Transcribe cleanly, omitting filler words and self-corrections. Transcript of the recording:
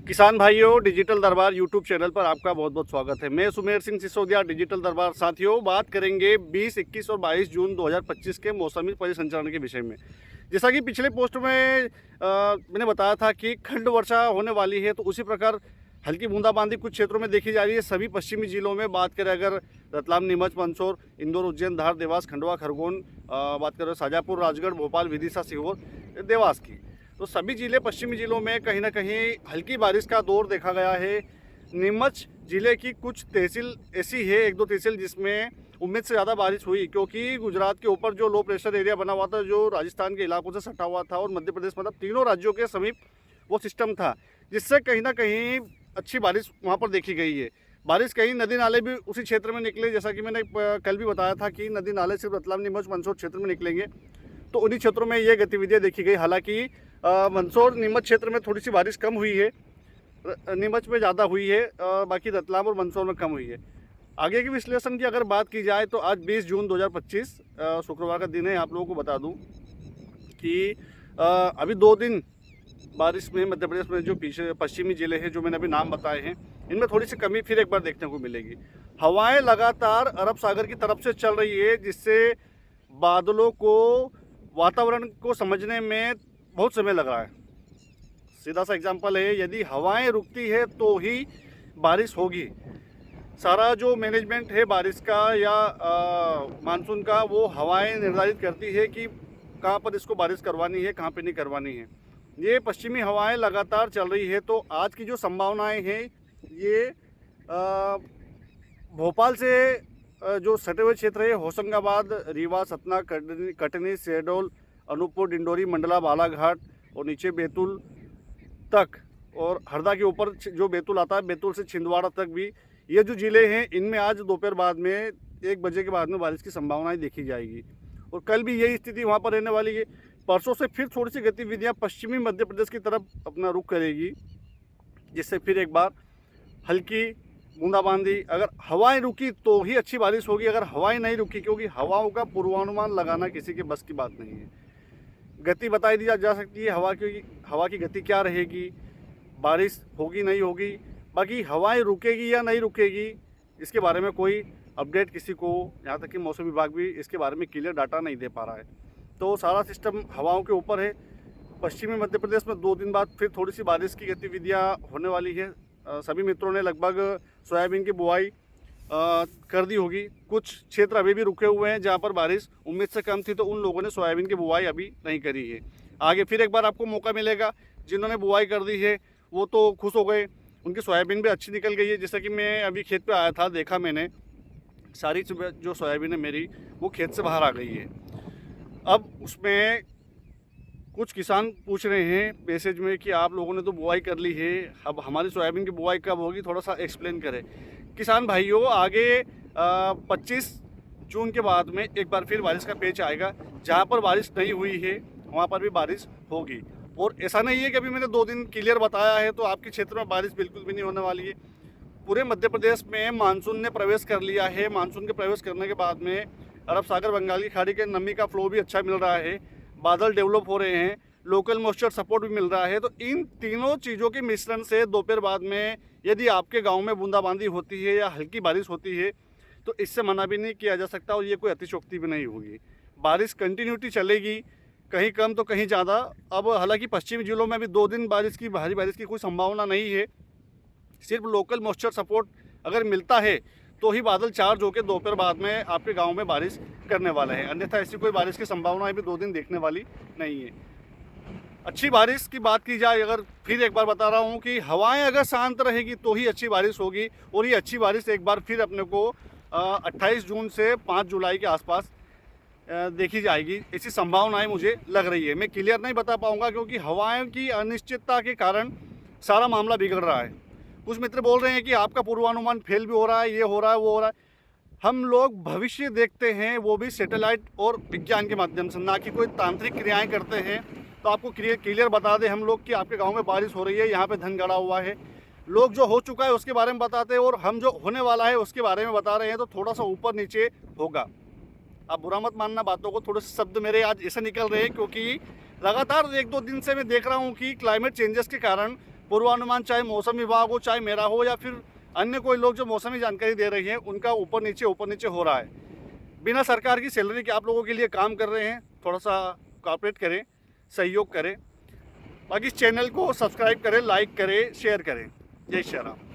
किसान भाइयों, डिजिटल दरबार यूट्यूब चैनल पर आपका बहुत बहुत स्वागत है। मैं सुमेर सिंह सिसोदिया, डिजिटल दरबार। साथियों, बात करेंगे 20, 21 और 22 जून 2025 के मौसमी परिसंचरण के विषय में। जैसा कि पिछले पोस्ट में मैंने बताया था कि खंड वर्षा होने वाली है, तो उसी प्रकार हल्की बूंदाबांदी कुछ क्षेत्रों में देखी जा रही है। सभी पश्चिमी जिलों में बात करें, अगर रतलाम, नीमच, मंदसौर, इंदौर, उज्जैन, धार, देवास, खंडवा, खरगोन, बात करें शाजापुर, राजगढ़, भोपाल, विदिशा, सीहोर, देवास की, तो सभी जिले पश्चिमी जिलों में कहीं ना कहीं हल्की बारिश का दौर देखा गया है। नीमच जिले की कुछ तहसील ऐसी है, एक दो तहसील जिसमें उम्मीद से ज़्यादा बारिश हुई, क्योंकि गुजरात के ऊपर जो लो प्रेशर एरिया बना हुआ था, जो राजस्थान के इलाकों से सटा हुआ था, और मध्य प्रदेश, मतलब तीनों राज्यों के समीप वो सिस्टम था, जिससे कहीं ना कहीं अच्छी बारिश वहाँ पर देखी गई है। बारिश कहीं नदी नाले भी उसी क्षेत्र में निकले, जैसा कि मैंने कल भी बताया था कि नदी नाले सिर्फ रतलाम, नीमच, मंदसौर क्षेत्र में निकलेंगे, तो उन्हीं क्षेत्रों में ये गतिविधियाँ देखी गई। हालांकि मंदसौर, नीमच क्षेत्र में थोड़ी सी बारिश कम हुई है, नीमच में ज़्यादा हुई है, बाकी रतलाम और मंदसौर में कम हुई है। आगे की विश्लेषण की अगर बात की जाए तो आज 20 जून 2025 शुक्रवार का दिन है। आप लोगों को बता दूं कि अभी 2 दिन बारिश में मध्य प्रदेश में जो पीछे पश्चिमी ज़िले हैं, जो मैंने अभी नाम बताए हैं, इनमें थोड़ी सी कमी फिर एक बार देखने को मिलेगी। हवाएं लगातार अरब सागर की तरफ से चल रही है, जिससे बादलों को, वातावरण को समझने में बहुत समय लग रहा है। सीधा सा एग्जांपल है, यदि हवाएं रुकती है तो ही बारिश होगी। सारा जो मैनेजमेंट है बारिश का या मानसून का, वो हवाएं निर्धारित करती है कि कहाँ पर इसको बारिश करवानी है, कहाँ पे नहीं करवानी है। ये पश्चिमी हवाएं लगातार चल रही है, तो आज की जो संभावनाएं हैं, ये भोपाल से जो सटे हुए क्षेत्र है, होशंगाबाद, रीवा, सतना, कटनी, शहडोल, अनूपपुर, डिंडोरी, मंडला, बालाघाट और नीचे बैतूल तक, और हरदा के ऊपर जो बैतूल आता है, बैतूल से छिंदवाड़ा तक भी, ये जो ज़िले हैं, इनमें आज दोपहर बाद में 1 बजे के बाद में बारिश की संभावनाएं देखी जाएगी। और कल भी यही स्थिति वहाँ पर रहने वाली है। परसों से फिर थोड़ी सी गतिविधियाँ पश्चिमी मध्य प्रदेश की तरफ अपना रुख करेगी, जिससे फिर एक बार हल्की बूंदाबांदी, अगर हवाएं रुकी तो ही अच्छी बारिश होगी, अगर हवाएं नहीं रुकी, क्योंकि हवाओं का पूर्वानुमान लगाना किसी के बस की बात नहीं है। गति बताई दी जा सकती है, हवा की गति क्या रहेगी, बारिश होगी नहीं होगी, बाकी हवाएं रुकेगी या नहीं रुकेगी, इसके बारे में कोई अपडेट किसी को, यहाँ तक कि मौसम विभाग भी इसके बारे में क्लियर डाटा नहीं दे पा रहा है। तो सारा सिस्टम हवाओं के ऊपर है। पश्चिमी मध्य प्रदेश में 2 दिन बाद फिर थोड़ी सी बारिश की गतिविधियाँ होने वाली है। सभी मित्रों ने लगभग सोयाबीन की बुआई कर दी होगी। कुछ क्षेत्र अभी भी रुके हुए हैं, जहाँ पर बारिश उम्मीद से कम थी, तो उन लोगों ने सोयाबीन की बुआई अभी नहीं करी है। आगे फिर एक बार आपको मौका मिलेगा। जिन्होंने बुआई कर दी है वो तो खुश हो गए, उनकी सोयाबीन भी अच्छी निकल गई है। जैसा कि मैं अभी खेत पे आया था, देखा मैंने, सारी जो सोयाबीन है मेरी, वो खेत से बाहर आ गई है। अब उसमें कुछ किसान पूछ रहे हैं मैसेज में कि आप लोगों ने तो बुआई कर ली है, अब हमारी सोयाबीन की बुआई कब होगी, थोड़ा सा एक्सप्लेन करें। किसान भाइयों, आगे 25 जून के बाद में एक बार फिर बारिश का पेच आएगा। जहाँ पर बारिश नहीं हुई है वहाँ पर भी बारिश होगी। और ऐसा नहीं है कि अभी मैंने 2 दिन क्लियर बताया है तो आपके क्षेत्र में बारिश बिल्कुल भी नहीं होने वाली है। पूरे मध्य प्रदेश में मानसून ने प्रवेश कर लिया है। मानसून के प्रवेश करने के बाद में अरब सागर, बंगाल की खाड़ी के नमी का फ्लो भी अच्छा मिल रहा है, बादल डेवलप हो रहे हैं, लोकल मॉइस्चर सपोर्ट भी मिल रहा है। तो इन तीनों चीज़ों के मिश्रण से दोपहर बाद में यदि आपके गांव में बूंदाबांदी होती है या हल्की बारिश होती है, तो इससे मना भी नहीं किया जा सकता, और ये कोई अतिशयोक्ति भी नहीं होगी। बारिश कंटिन्यूटी चलेगी, कहीं कम तो कहीं ज़्यादा। अब हालांकि पश्चिमी जिलों में भी 2 दिन भारी बारिश की कोई संभावना नहीं है। सिर्फ लोकल मॉइस्चर सपोर्ट अगर मिलता है तो ही बादल चार्ज होकर दोपहर बाद में आपके गांव में बारिश करने वाला है, अन्यथा ऐसी कोई बारिश की संभावना भी 2 दिन देखने वाली नहीं है। अच्छी बारिश की बात की जाए, अगर फिर एक बार बता रहा हूँ कि हवाएं अगर शांत रहेगी तो ही अच्छी बारिश होगी, और ये अच्छी बारिश एक बार फिर अपने को 28 जून से 5 जुलाई के आसपास देखी जाएगी। ऐसी संभावनाएं मुझे लग रही है। मैं क्लियर नहीं बता पाऊँगा, क्योंकि हवाओं की अनिश्चितता के कारण सारा मामला बिगड़ रहा है। कुछ मित्र बोल रहे हैं कि आपका पूर्वानुमान फेल भी हो रहा है, ये हो रहा है, वो हो रहा है। हम लोग भविष्य देखते हैं, वो भी सैटेलाइट और विज्ञान के माध्यम से, ना कि कोई तांत्रिक क्रियाएं करते हैं। तो आपको क्लियर बता दें हम लोग कि आपके गांव में बारिश हो रही है, यहाँ पे धन गड़ा हुआ है। लोग जो हो चुका है उसके बारे में बताते हैं, और हम जो होने वाला है उसके बारे में बता रहे हैं, तो थोड़ा सा ऊपर नीचे होगा। आप बुरा मत मानना बातों को, थोड़े से शब्द मेरे आज ऐसे निकल रहे हैं, क्योंकि लगातार 1-2 दिन से मैं देख रहा हूँ कि क्लाइमेट चेंजेस के कारण पूर्वानुमान चाहे मौसम विभाग हो, चाहे मेरा हो, या फिर अन्य कोई लोग जो मौसमी जानकारी दे रही हैं, उनका ऊपर नीचे हो रहा है। बिना सरकार की सैलरी के आप लोगों के लिए काम कर रहे हैं। थोड़ा सा कोऑपरेट करें, सहयोग करें। बाकी इस चैनल को सब्सक्राइब करें, लाइक करें, शेयर करें। जय श्री राम।